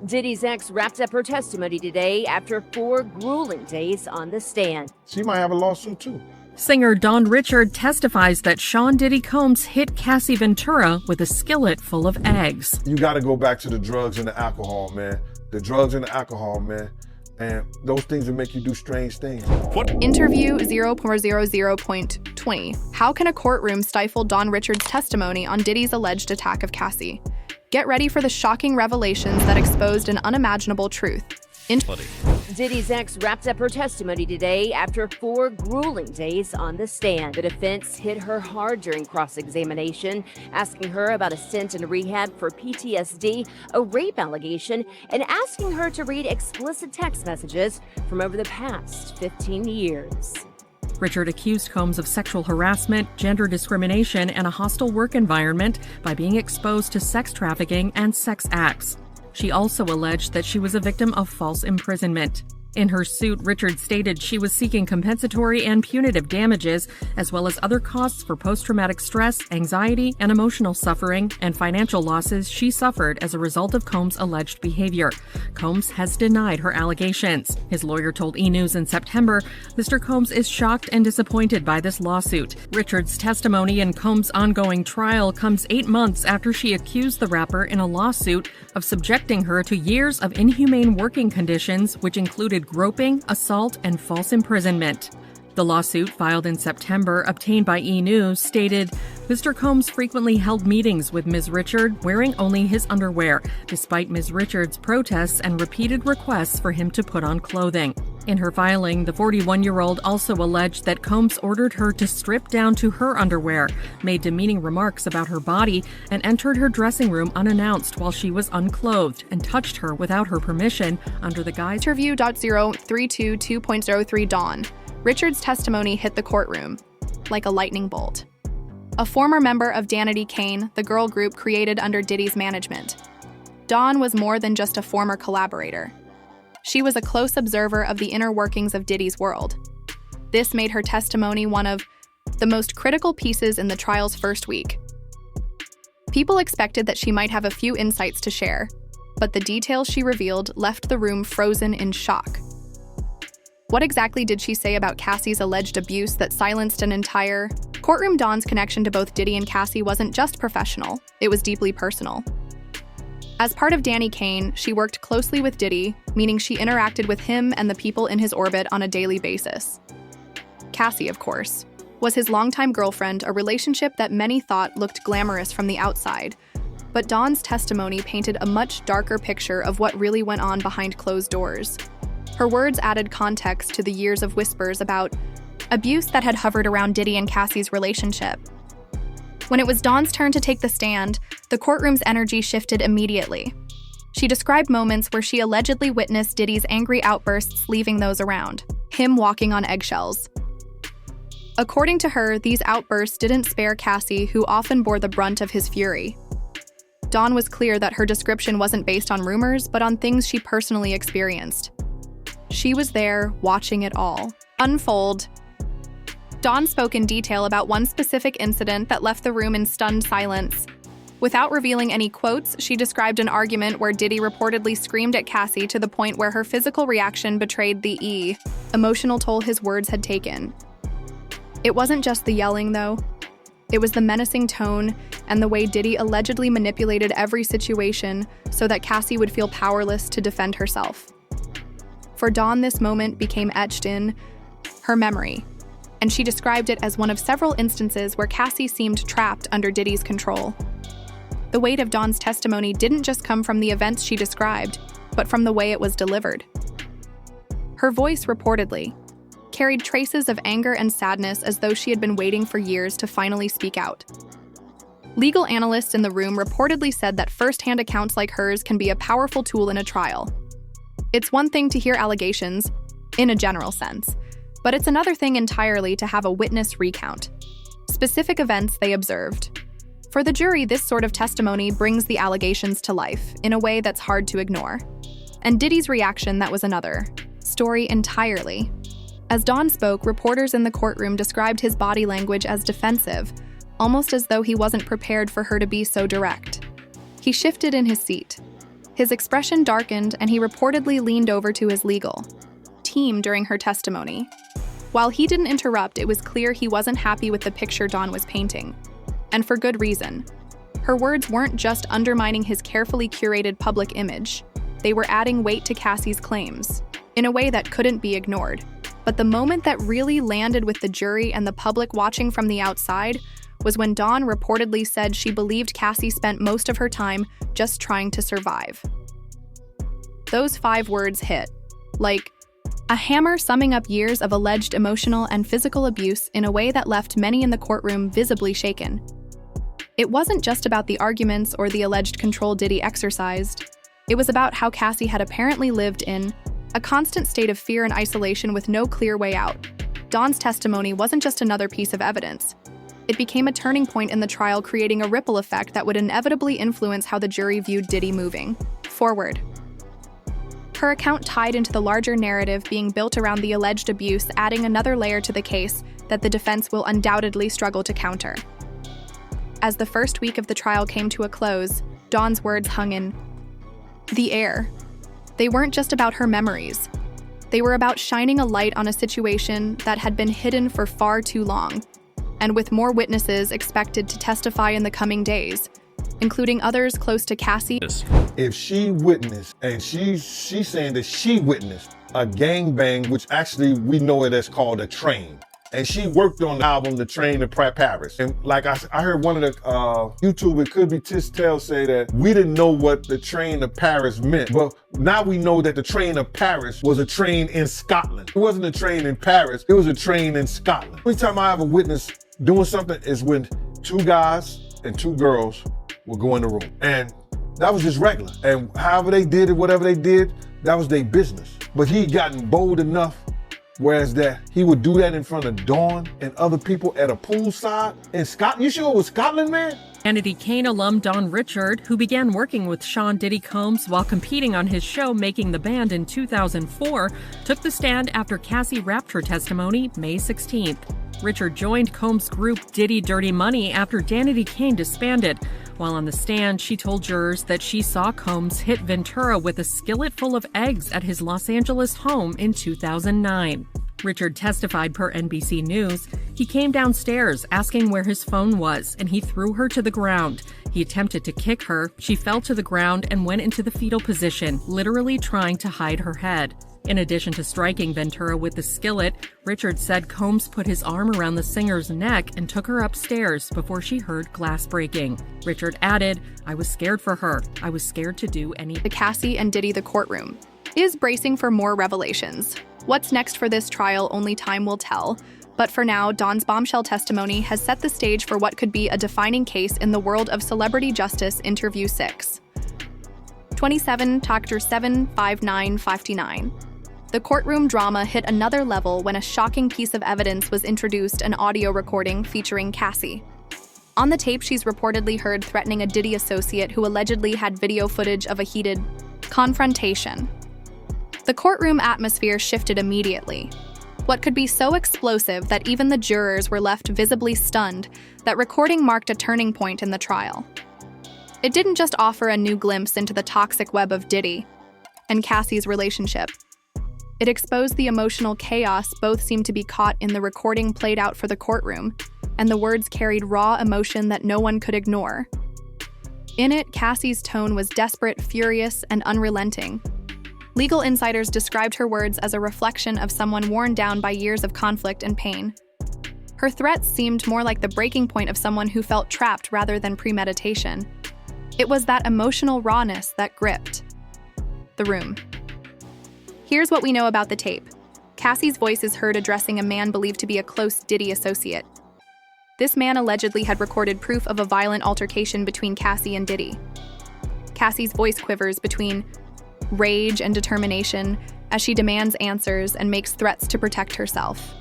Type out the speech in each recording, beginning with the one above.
Diddy's ex wrapped up her testimony today after 4 grueling days on the stand. She might have a lawsuit too. Singer Dawn Richard testifies that Sean Diddy Combs hit Cassie Ventura with a skillet full of eggs. You got to go back to the drugs and the alcohol, man. The drugs and the alcohol, man. And those things will make you do strange things. Interview 0.00.20. How can a courtroom stifle Dawn Richard's testimony on Diddy's alleged attack of Cassie? Get ready for the shocking revelations that exposed an unimaginable truth. Diddy's ex wrapped up her testimony today after 4 grueling days on the stand. The defense hit her hard during cross-examination, asking her about a stint in rehab for PTSD, a rape allegation, and asking her to read explicit text messages from over the past 15 years. Richard accused Combs of sexual harassment, gender discrimination, and a hostile work environment by being exposed to sex trafficking and sex acts. She also alleged that she was a victim of false imprisonment. In her suit, Richard stated she was seeking compensatory and punitive damages, as well as other costs for post-traumatic stress, anxiety, and emotional suffering, and financial losses she suffered as a result of Combs' alleged behavior. Combs has denied her allegations. His lawyer told E! News in September, Mr. Combs is shocked and disappointed by this lawsuit. Richard's testimony in Combs' ongoing trial comes 8 months after she accused the rapper in a lawsuit of subjecting her to years of inhumane working conditions, which included groping, assault, and false imprisonment. The lawsuit, filed in September, obtained by E! News, stated, Mr. Combs frequently held meetings with Ms. Richard wearing only his underwear, despite Ms. Richard's protests and repeated requests for him to put on clothing. In her filing, the 41-year-old also alleged that Combs ordered her to strip down to her underwear, made demeaning remarks about her body, and entered her dressing room unannounced while she was unclothed, and touched her without her permission under the guise. Interview.032.03 Dawn. Richard's testimony hit the courtroom like a lightning bolt. A former member of Danity Kane, the girl group created under Diddy's management, Dawn was more than just a former collaborator. She was a close observer of the inner workings of Diddy's world. This made her testimony one of the most critical pieces in the trial's first week. People expected that she might have a few insights to share, but the details she revealed left the room frozen in shock. What exactly did she say about Cassie's alleged abuse that silenced an entire courtroom? Dawn's connection to both Diddy and Cassie wasn't just professional, it was deeply personal. As part of Danny Kane, she worked closely with Diddy, meaning she interacted with him and the people in his orbit on a daily basis. Cassie, of course, was his longtime girlfriend, a relationship that many thought looked glamorous from the outside. But Dawn's testimony painted a much darker picture of what really went on behind closed doors. Her words added context to the years of whispers about abuse that had hovered around Diddy and Cassie's relationship. When it was Dawn's turn to take the stand, the courtroom's energy shifted immediately. She described moments where she allegedly witnessed Diddy's angry outbursts leaving those around, him walking on eggshells. According to her, these outbursts didn't spare Cassie, who often bore the brunt of his fury. Dawn was clear that her description wasn't based on rumors, but on things she personally experienced. She was there, watching it all unfold. Dawn spoke in detail about one specific incident that left the room in stunned silence. Without revealing any quotes, she described an argument where Diddy reportedly screamed at Cassie to the point where her physical reaction betrayed the emotional toll his words had taken. It wasn't just the yelling, though. It was the menacing tone and the way Diddy allegedly manipulated every situation so that Cassie would feel powerless to defend herself. For Dawn, this moment became etched in her memory, and she described it as one of several instances where Cassie seemed trapped under Diddy's control. The weight of Dawn's testimony didn't just come from the events she described, but from the way it was delivered. Her voice, reportedly, carried traces of anger and sadness, as though she had been waiting for years to finally speak out. Legal analysts in the room reportedly said that first-hand accounts like hers can be a powerful tool in a trial. It's one thing to hear allegations, in a general sense, but it's another thing entirely to have a witness recount specific events they observed. For the jury, this sort of testimony brings the allegations to life in a way that's hard to ignore. And Diddy's reaction, that was another story entirely. As Dawn spoke, reporters in the courtroom described his body language as defensive, almost as though he wasn't prepared for her to be so direct. He shifted in his seat, His expression darkened, and he reportedly leaned over to his legal team during her testimony. While he didn't interrupt, it was clear he wasn't happy with the picture Dawn was painting. And for good reason. Her words weren't just undermining his carefully curated public image. They were adding weight to Cassie's claims, in a way that couldn't be ignored. But the moment that really landed with the jury and the public watching from the outside was when Dawn reportedly said she believed Cassie spent most of her time just trying to survive. Those 5 words hit, like a hammer summing up years of alleged emotional and physical abuse in a way that left many in the courtroom visibly shaken. It wasn't just about the arguments or the alleged control Diddy exercised. It was about how Cassie had apparently lived in a constant state of fear and isolation with no clear way out. Dawn's testimony wasn't just another piece of evidence. It became a turning point in the trial, creating a ripple effect that would inevitably influence how the jury viewed Diddy moving forward. Her account tied into the larger narrative being built around the alleged abuse, adding another layer to the case that the defense will undoubtedly struggle to counter. As the first week of the trial came to a close, Dawn's words hung in the air. They weren't just about her memories. They were about shining a light on a situation that had been hidden for far too long. And with more witnesses expected to testify in the coming days, including others close to Cassie. If she witnessed, and she's saying that she witnessed a gangbang, which actually we know it as called a train. And she worked on the album, The Train to Paris. And like I heard one of the YouTube, it could be Tistel, say that we didn't know what the train to Paris meant. But now we know that the train to Paris was a train in Scotland. It wasn't a train in Paris, it was a train in Scotland. Every time I have a witness doing something is when 2 guys and 2 girls will go in the room. And that was just regular. And however they did it, whatever they did, that was their business. But he'd gotten bold enough, whereas that he would do that in front of Dawn and other people at a poolside in Scotland. You sure it was Scotland, man? Kennedy Kane alum Don Richard, who began working with Sean Diddy Combs while competing on his show Making the Band in 2004, took the stand after Cassie wrapped her testimony May 16th. Richard joined Combs' group Diddy Dirty Money after Danity Kane disbanded. While on the stand, she told jurors that she saw Combs hit Ventura with a skillet full of eggs at his Los Angeles home in 2009. Richard testified per NBC News. He came downstairs asking where his phone was, and he threw her to the ground. He attempted to kick her. She fell to the ground and went into the fetal position, literally trying to hide her head. In addition to striking Ventura with the skillet, Richard said Combs put his arm around the singer's neck and took her upstairs before she heard glass breaking. Richard added, "I was scared for her. I was scared to do any." The Cassie and Diddy the courtroom is bracing for more revelations. What's next for this trial, only time will tell. But for now, Dawn's bombshell testimony has set the stage for what could be a defining case in the world of celebrity justice. Interview 6. 27 Dr. 75959. The courtroom drama hit another level when a shocking piece of evidence was introduced, an audio recording featuring Cassie. On the tape, she's reportedly heard threatening a Diddy associate who allegedly had video footage of a heated confrontation. The courtroom atmosphere shifted immediately. What could be so explosive that even the jurors were left visibly stunned, that recording marked a turning point in the trial. It didn't just offer a new glimpse into the toxic web of Diddy and Cassie's relationship. It exposed the emotional chaos both seemed to be caught in. The recording played out for the courtroom, and the words carried raw emotion that no one could ignore. In it, Cassie's tone was desperate, furious, and unrelenting. Legal insiders described her words as a reflection of someone worn down by years of conflict and pain. Her threats seemed more like the breaking point of someone who felt trapped rather than premeditation. It was that emotional rawness that gripped the room. Here's what we know about the tape. Cassie's voice is heard addressing a man believed to be a close Diddy associate. This man allegedly had recorded proof of a violent altercation between Cassie and Diddy. Cassie's voice quivers between rage and determination as she demands answers and makes threats to protect herself.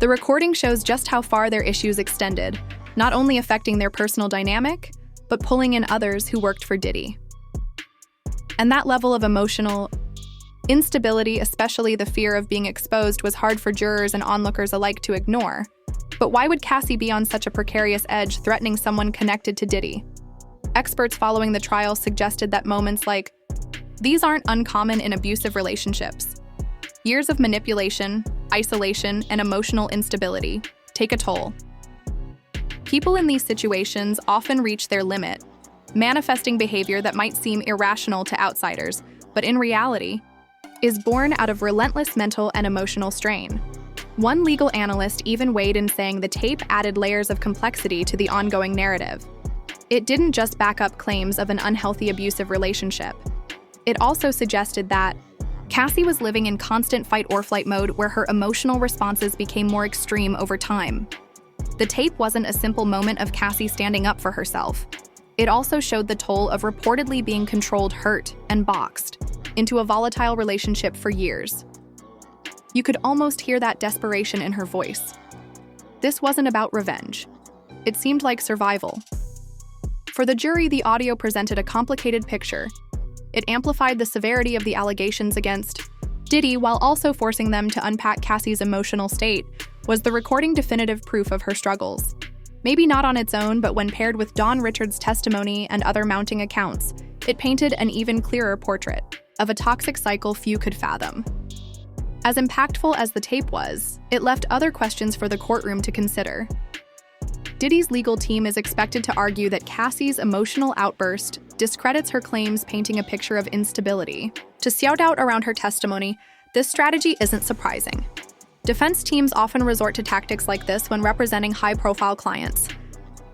The recording shows just how far their issues extended, not only affecting their personal dynamic, but pulling in others who worked for Diddy. And that level of emotional instability, especially the fear of being exposed, was hard for jurors and onlookers alike to ignore. But why would Cassie be on such a precarious edge, threatening someone connected to Diddy? Experts following the trial suggested that moments like these aren't uncommon in abusive relationships. Years of manipulation, isolation, and emotional instability take a toll. People in these situations often reach their limit, manifesting behavior that might seem irrational to outsiders, but in reality, is born out of relentless mental and emotional strain. One legal analyst even weighed in saying the tape added layers of complexity to the ongoing narrative. It didn't just back up claims of an unhealthy abusive relationship. It also suggested that Cassie was living in constant fight-or-flight mode where her emotional responses became more extreme over time. The tape wasn't a simple moment of Cassie standing up for herself. It also showed the toll of reportedly being controlled, hurt, and boxed into a volatile relationship for years. You could almost hear that desperation in her voice. This wasn't about revenge. It seemed like survival. For the jury, the audio presented a complicated picture. It amplified the severity of the allegations against Diddy while also forcing them to unpack Cassie's emotional state. Was the recording definitive proof of her struggles? Maybe not on its own, but when paired with Don Richards' testimony and other mounting accounts, it painted an even clearer portrait of a toxic cycle few could fathom. As impactful as the tape was, it left other questions for the courtroom to consider. Diddy's legal team is expected to argue that Cassie's emotional outburst discredits her claims, painting a picture of instability. To shout out around her testimony, this strategy isn't surprising. Defense teams often resort to tactics like this when representing high-profile clients.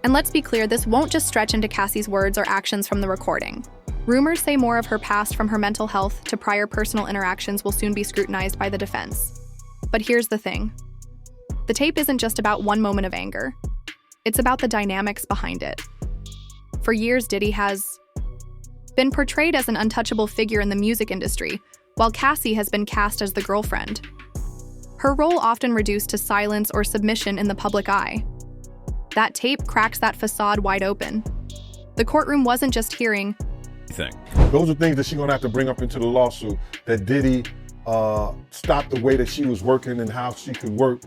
And let's be clear, this won't just stretch into Cassie's words or actions from the recording. Rumors say more of her past, from her mental health to prior personal interactions, will soon be scrutinized by the defense. But here's the thing. The tape isn't just about one moment of anger. It's about the dynamics behind it. For years, Diddy has been portrayed as an untouchable figure in the music industry, while Cassie has been cast as the girlfriend. Her role often reduced to silence or submission in the public eye. That tape cracks that facade wide open. The courtroom wasn't just hearing thing. Those are things that she's gonna have to bring up into the lawsuit, that Diddy stopped the way that she was working and how she could work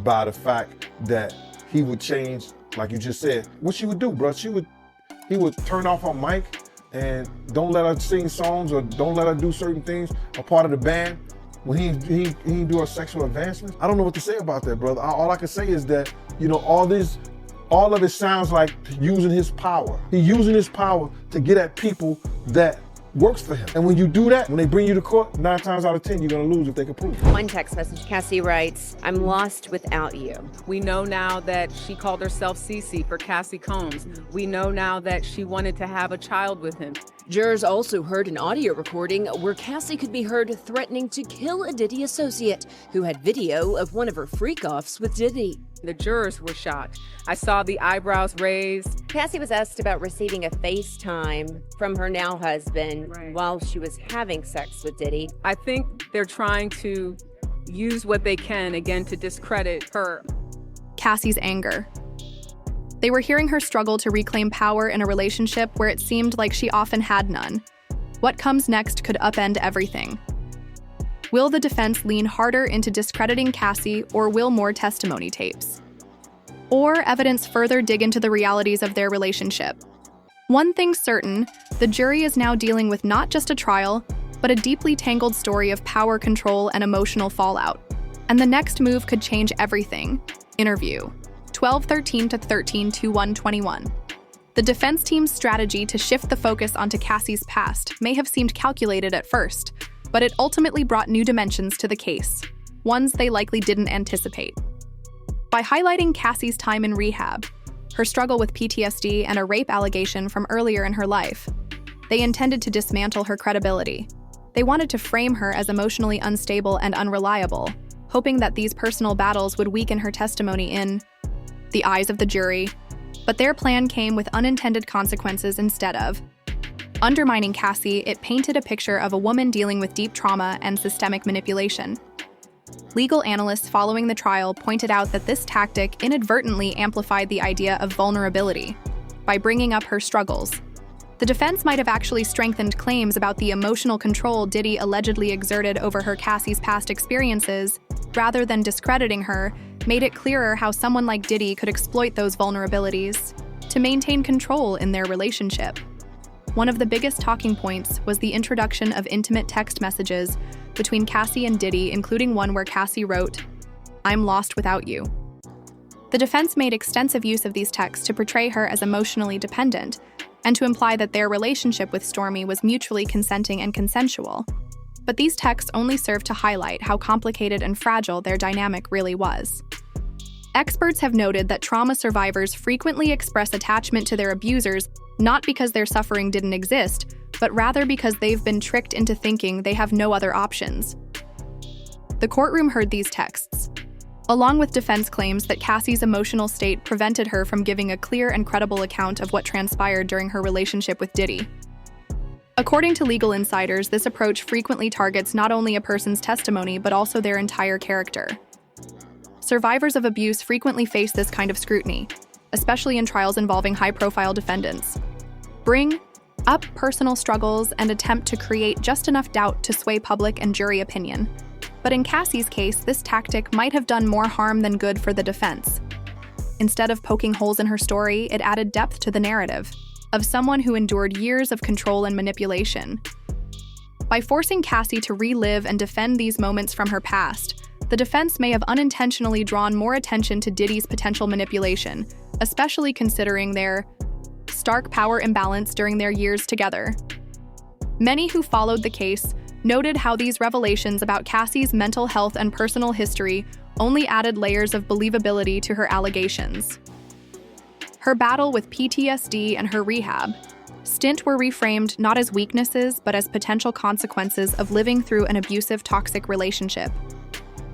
by the fact that he would change, like you just said. What she would do, bro, he would turn off her mic and don't let her sing songs or don't let her do certain things, a part of the band, when he do her sexual advancements. I don't know what to say about that, brother. All I can say is that, you know, all of it sounds like using his power. He's using his power to get at people that works for him. And when you do that, when they bring you to court, 9 times out of 10, you're gonna lose if they can prove it. One text message, Cassie writes, "I'm lost without you." We know now that she called herself Cece for Cassie Combs. We know now that she wanted to have a child with him. Jurors also heard an audio recording where Cassie could be heard threatening to kill a Diddy associate who had video of one of her freak-offs with Diddy. The jurors were shocked. I saw the eyebrows raised. Cassie was asked about receiving a FaceTime from her now husband while she was having sex with Diddy. I think they're trying to use what they can, again, to discredit her. Cassie's anger. They were hearing her struggle to reclaim power in a relationship where it seemed like she often had none. What comes next could upend everything. Will the defense lean harder into discrediting Cassie, or will more testimony tapes or evidence further dig into the realities of their relationship? One thing's certain, the jury is now dealing with not just a trial, but a deeply tangled story of power, control, and emotional fallout. And the next move could change everything. Interview 12/13 to 13/21/21. The defense team's strategy to shift the focus onto Cassie's past may have seemed calculated at first, but it ultimately brought new dimensions to the case, ones they likely didn't anticipate. By highlighting Cassie's time in rehab, her struggle with PTSD, and a rape allegation from earlier in her life, they intended to dismantle her credibility. They wanted to frame her as emotionally unstable and unreliable, hoping that these personal battles would weaken her testimony in the eyes of the jury. But their plan came with unintended consequences. Instead of undermining Cassie, it painted a picture of a woman dealing with deep trauma and systemic manipulation. Legal analysts following the trial pointed out that this tactic inadvertently amplified the idea of vulnerability by bringing up her struggles. The defense might have actually strengthened claims about the emotional control Diddy allegedly exerted over her. Cassie's past experiences, rather than discrediting her, made it clearer how someone like Diddy could exploit those vulnerabilities. to maintain control in their relationship. One of the biggest talking points was the introduction of intimate text messages between Cassie and Diddy, including one where Cassie wrote, "I'm lost without you." The defense made extensive use of these texts to portray her as emotionally dependent and to imply that their relationship with Stormy was mutually consenting and consensual. But these texts only served to highlight how complicated and fragile their dynamic really was. Experts have noted that trauma survivors frequently express attachment to their abusers not because their suffering didn't exist, but rather because they've been tricked into thinking they have no other options. The courtroom heard these texts, along with defense claims that Cassie's emotional state prevented her from giving a clear and credible account of what transpired during her relationship with Diddy. According to legal insiders, this approach frequently targets not only a person's testimony but also their entire character. Survivors of abuse frequently face this kind of scrutiny, especially in trials involving high-profile defendants. Bring up personal struggles and attempt to create just enough doubt to sway public and jury opinion. But in Cassie's case, this tactic might have done more harm than good for the defense. Instead of poking holes in her story, it added depth to the narrative of someone who endured years of control and manipulation. By forcing Cassie to relive and defend these moments from her past, the defense may have unintentionally drawn more attention to Diddy's potential manipulation, especially considering their stark power imbalance during their years together. Many who followed the case noted how these revelations about Cassie's mental health and personal history only added layers of believability to her allegations. Her battle with PTSD and her rehab stint were reframed not as weaknesses but as potential consequences of living through an abusive, toxic relationship.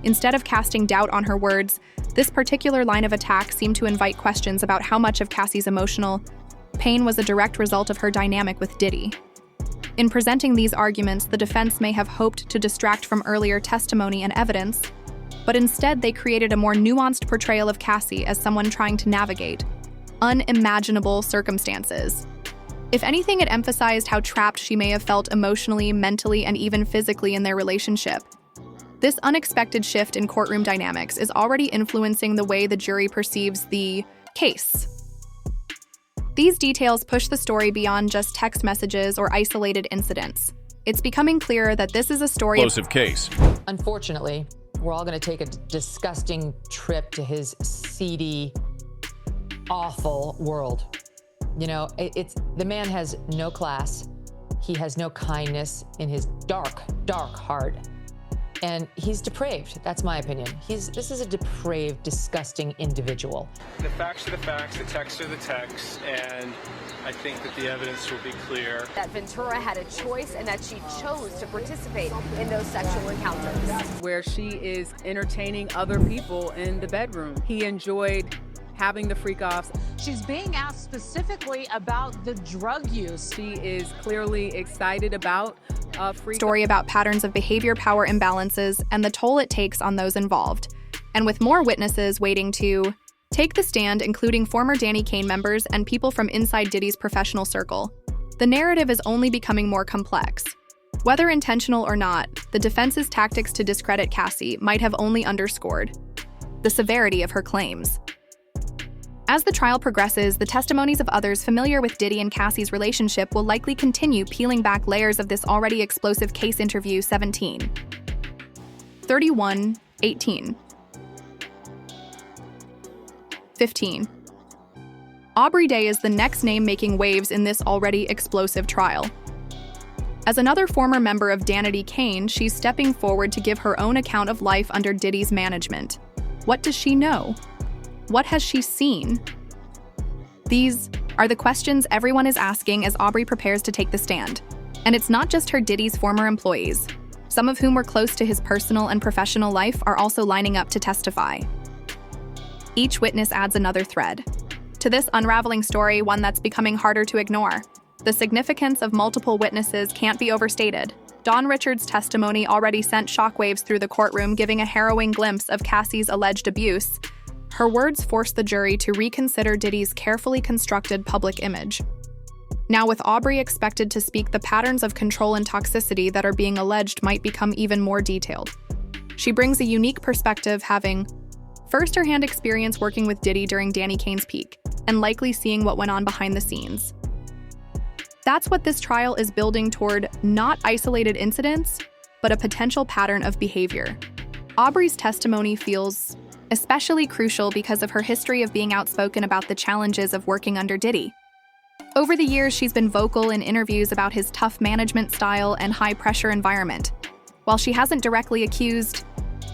Instead of casting doubt on her words, this particular line of attack seemed to invite questions about how much of Cassie's emotional pain was a direct result of her dynamic with Diddy. In presenting these arguments, the defense may have hoped to distract from earlier testimony and evidence, but instead they created a more nuanced portrayal of Cassie as someone trying to navigate unimaginable circumstances. If anything, it emphasized how trapped she may have felt emotionally, mentally, and even physically in their relationship. This unexpected shift in courtroom dynamics is already influencing the way the jury perceives the case. These details push the story beyond just text messages or isolated incidents. It's becoming clearer that this is a story explosive case. Unfortunately, we're all going to take a disgusting trip to his seedy, awful world. You know, it's the man has no class. He has no kindness in his dark, dark heart. And he's depraved. That's my opinion. This is a depraved, disgusting individual. The facts are the facts, the texts are the texts, and I think that the evidence will be clear. That Ventura had a choice and that she chose to participate in those sexual encounters. Where she is entertaining other people in the bedroom. He enjoyed having the freak-offs. She's being asked specifically about the drug use. She is clearly excited about story about patterns of behavior power imbalances and the toll it takes on those involved. And with more witnesses waiting to take the stand, including former Danny Kane members and people from inside Diddy's professional circle, the narrative is only becoming more complex. Whether intentional or not, the defense's tactics to discredit Cassie might have only underscored the severity of her claims. As the trial progresses, the testimonies of others familiar with Diddy and Cassie's relationship will likely continue peeling back layers of this already explosive case. Interview 17. 31, 18. 15. Aubrey Day is the next name making waves in this already explosive trial. As another former member of Danity Kane, she's stepping forward to give her own account of life under Diddy's management. What does she know? What has she seen? These are the questions everyone is asking as Aubrey prepares to take the stand. And it's not just her Diddy's former employees. Some of whom were close to his personal and professional life are also lining up to testify. Each witness adds another thread to this unraveling story, one that's becoming harder to ignore. The significance of multiple witnesses can't be overstated. Dawn Richards' testimony already sent shockwaves through the courtroom, giving a harrowing glimpse of Cassie's alleged abuse. Her words forced the jury to reconsider Diddy's carefully constructed public image. Now, with Aubrey expected to speak, the patterns of control and toxicity that are being alleged might become even more detailed. She brings a unique perspective, having first-hand experience working with Diddy during Danny Kane's peak, and likely seeing what went on behind the scenes. That's what this trial is building toward: not isolated incidents, but a potential pattern of behavior. Aubrey's testimony feels especially crucial because of her history of being outspoken about the challenges of working under Diddy. Over the years, she's been vocal in interviews about his tough management style and high-pressure environment. While she hasn't directly accused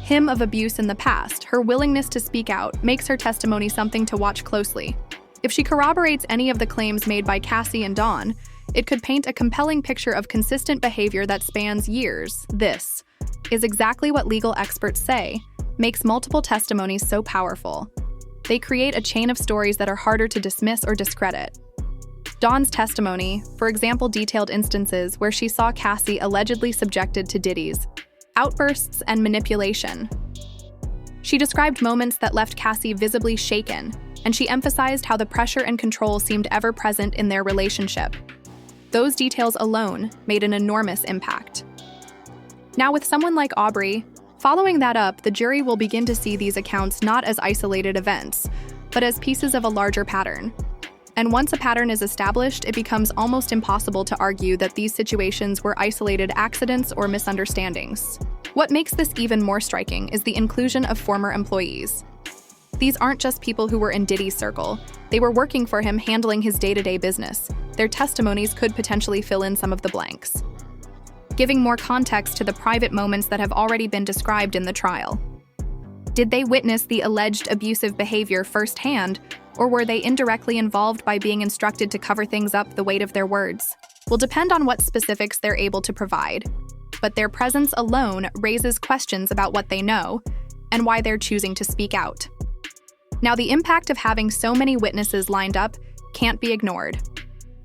him of abuse in the past, her willingness to speak out makes her testimony something to watch closely. If she corroborates any of the claims made by Cassie and Don, it could paint a compelling picture of consistent behavior that spans years. This is exactly what legal experts say makes multiple testimonies so powerful. They create a chain of stories that are harder to dismiss or discredit. Dawn's testimony, for example, detailed instances where she saw Cassie allegedly subjected to Diddy's outbursts and manipulation. She described moments that left Cassie visibly shaken, and she emphasized how the pressure and control seemed ever present in their relationship. Those details alone made an enormous impact. Now, with someone like Aubrey, following that up, the jury will begin to see these accounts not as isolated events, but as pieces of a larger pattern. And once a pattern is established, it becomes almost impossible to argue that these situations were isolated accidents or misunderstandings. What makes this even more striking is the inclusion of former employees. These aren't just people who were in Diddy's circle. They were working for him, handling his day-to-day business. Their testimonies could potentially fill in some of the blanks, giving more context to the private moments that have already been described in the trial. Did they witness the alleged abusive behavior firsthand, or were they indirectly involved by being instructed to cover things up? The weight of their words will depend on what specifics they're able to provide, but their presence alone raises questions about what they know and why they're choosing to speak out. Now, the impact of having so many witnesses lined up can't be ignored.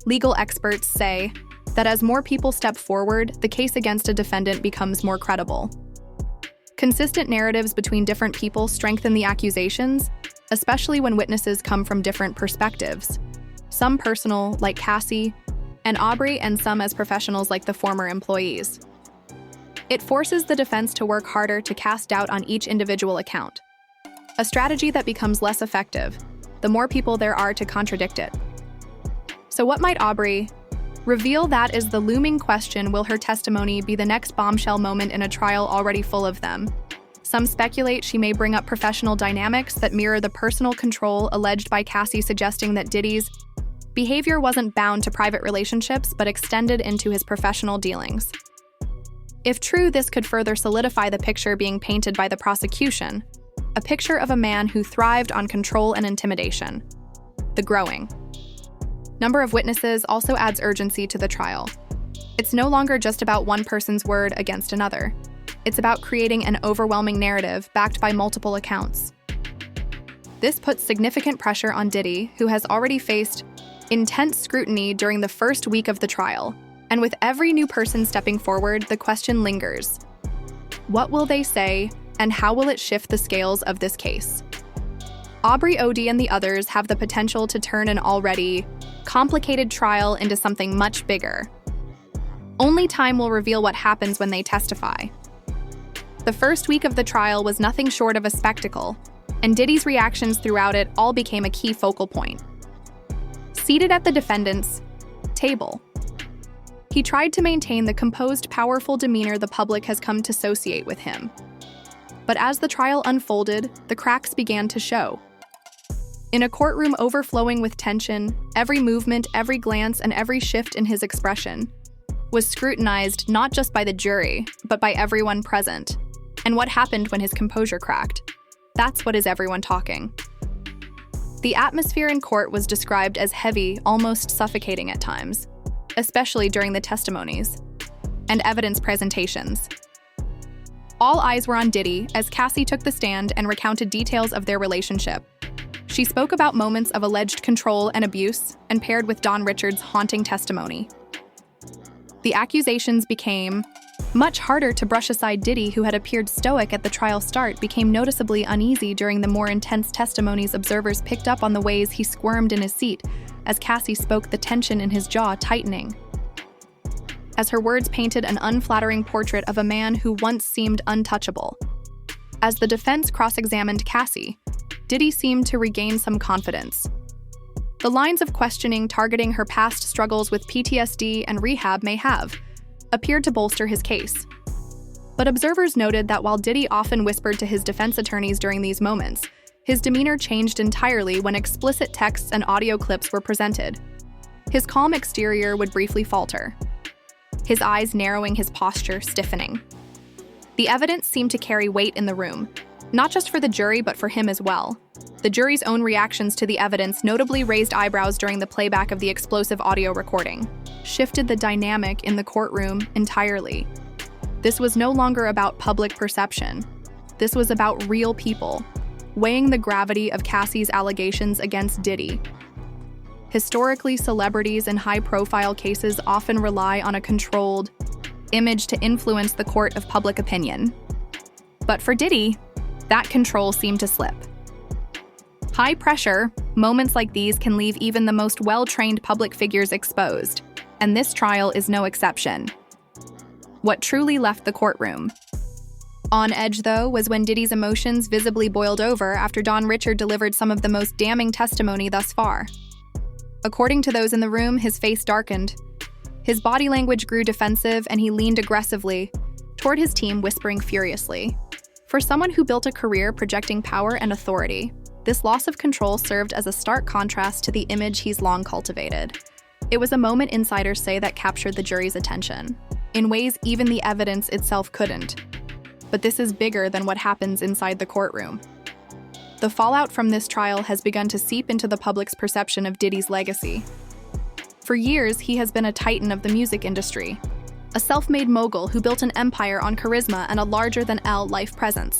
Legal experts say that as more people step forward, the case against a defendant becomes more credible. Consistent narratives between different people strengthen the accusations, especially when witnesses come from different perspectives. Some personal, like Cassie and Aubrey, and some as professionals, like the former employees. It forces the defense to work harder to cast doubt on each individual account, a strategy that becomes less effective the more people there are to contradict it. So what might Aubrey reveal? That is the looming question. Will her testimony be the next bombshell moment in a trial already full of them? Some speculate she may bring up professional dynamics that mirror the personal control alleged by Cassie, suggesting that Diddy's behavior wasn't bound to private relationships but extended into his professional dealings. If true, this could further solidify the picture being painted by the prosecution, a picture of a man who thrived on control and intimidation. The growing number of witnesses also adds urgency to the trial. It's no longer just about one person's word against another. It's about creating an overwhelming narrative backed by multiple accounts. This puts significant pressure on Diddy, who has already faced intense scrutiny during the first week of the trial. And with every new person stepping forward, the question lingers: what will they say, and how will it shift the scales of this case? Aubrey OD and the others have the potential to turn an already complicated trial into something much bigger. Only time will reveal what happens when they testify. The first week of the trial was nothing short of a spectacle, and Diddy's reactions throughout it all became a key focal point. Seated at the defendant's table, he tried to maintain the composed, powerful demeanor the public has come to associate with him. But as the trial unfolded, the cracks began to show. In a courtroom overflowing with tension, every movement, every glance, and every shift in his expression was scrutinized not just by the jury, but by everyone present. And what happened when his composure cracked? That's what is everyone talking. The atmosphere in court was described as heavy, almost suffocating at times, especially during the testimonies and evidence presentations. All eyes were on Diddy as Cassie took the stand and recounted details of their relationship. She spoke about moments of alleged control and abuse, and paired with Don Richards' haunting testimony. The accusations became much harder to brush aside. Diddy, who had appeared stoic at the trial start, became noticeably uneasy during the more intense testimonies. Observers picked up on the ways he squirmed in his seat as Cassie spoke, the tension in his jaw tightening, as her words painted an unflattering portrait of a man who once seemed untouchable. As the defense cross-examined Cassie, Diddy seemed to regain some confidence. The lines of questioning targeting her past struggles with PTSD and rehab may have appeared to bolster his case. But observers noted that while Diddy often whispered to his defense attorneys during these moments, his demeanor changed entirely when explicit texts and audio clips were presented. His calm exterior would briefly falter, his eyes narrowing, his posture stiffening. The evidence seemed to carry weight in the room, not just for the jury but for him as well. The jury's own reactions to the evidence, notably raised eyebrows during the playback of the explosive audio recording, shifted the dynamic in the courtroom entirely. This was no longer about public perception. This was about real people, weighing the gravity of Cassie's allegations against Diddy. Historically, celebrities in high-profile cases often rely on a controlled image to influence the court of public opinion. But for Diddy, that control seemed to slip. High pressure, moments like these can leave even the most well-trained public figures exposed, and this trial is no exception. What truly left the courtroom on edge, though, was when Diddy's emotions visibly boiled over after Don Richard delivered some of the most damning testimony thus far. According to those in the room, his face darkened. His body language grew defensive, and he leaned aggressively toward his team, whispering furiously. For someone who built a career projecting power and authority, this loss of control served as a stark contrast to the image he's long cultivated. It was a moment insiders say that captured the jury's attention, in ways even the evidence itself couldn't. But this is bigger than what happens inside the courtroom. The fallout from this trial has begun to seep into the public's perception of Diddy's legacy. For years, he has been a titan of the music industry, a self-made mogul who built an empire on charisma and a larger-than-L life presence.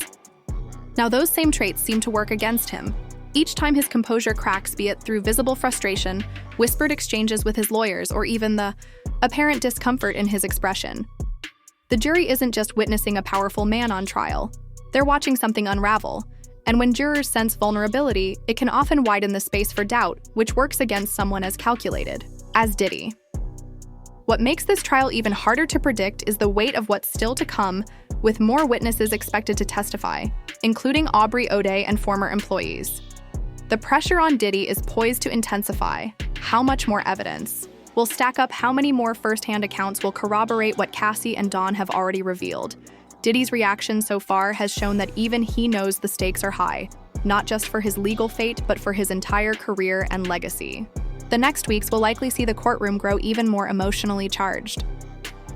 Now, those same traits seem to work against him. Each time his composure cracks, be it through visible frustration, whispered exchanges with his lawyers, or even the apparent discomfort in his expression. The jury isn't just witnessing a powerful man on trial. They're watching something unravel. And when jurors sense vulnerability, it can often widen the space for doubt, which works against someone as calculated as Diddy. What makes this trial even harder to predict is the weight of what's still to come, with more witnesses expected to testify, including Aubrey O'Day and former employees. The pressure on Diddy is poised to intensify. How much more evidence will stack up? How many more first-hand accounts will corroborate what Cassie and Don have already revealed? Diddy's reaction so far has shown that even he knows the stakes are high, not just for his legal fate, but for his entire career and legacy. The next weeks will likely see the courtroom grow even more emotionally charged.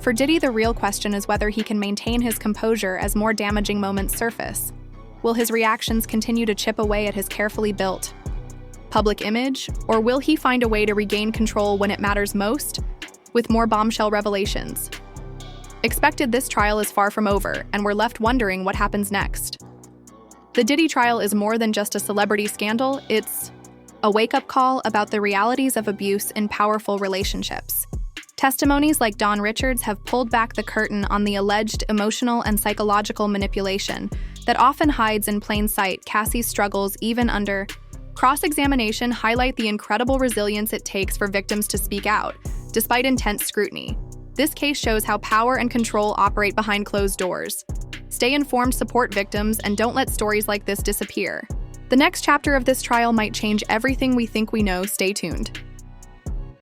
For Diddy, the real question is whether he can maintain his composure as more damaging moments surface. Will his reactions continue to chip away at his carefully built public image, or will he find a way to regain control when it matters most, with more bombshell revelations? Expected, this trial is far from over, and we're left wondering what happens next. The Diddy trial is more than just a celebrity scandal, it's a wake-up call about the realities of abuse in powerful relationships. Testimonies like Don Richard's have pulled back the curtain on the alleged emotional and psychological manipulation that often hides in plain sight. Cassie's struggles, even under cross-examination, highlight the incredible resilience it takes for victims to speak out, despite intense scrutiny. This case shows how power and control operate behind closed doors. Stay informed, support victims, and don't let stories like this disappear. The next chapter of this trial might change everything we think we know. Stay tuned.